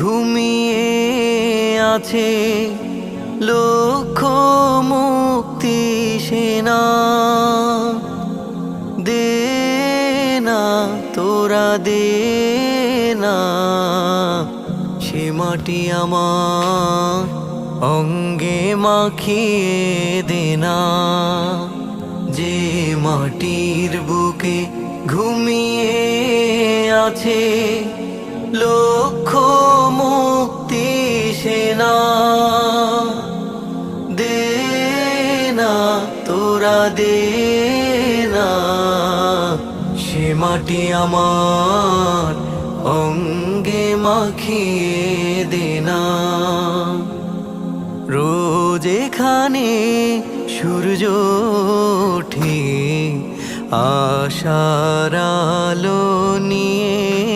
ঘুমিয়ে আছে লক্ষ মুক্তি সেনা। দে না তোরা দে না, সে মাটি আমার অঙ্গে মাখিয়ে দে না। যে মাটির বুকে ঘুমিয়ে আছে লক্ষ মুক্তি সেনা। দে না তোরা দে না, সে মাটি আমার অঙ্গে মাখিয়ে দে না। রোজ এখানে সূর্য ওঠে আশার আলো নিয়ে,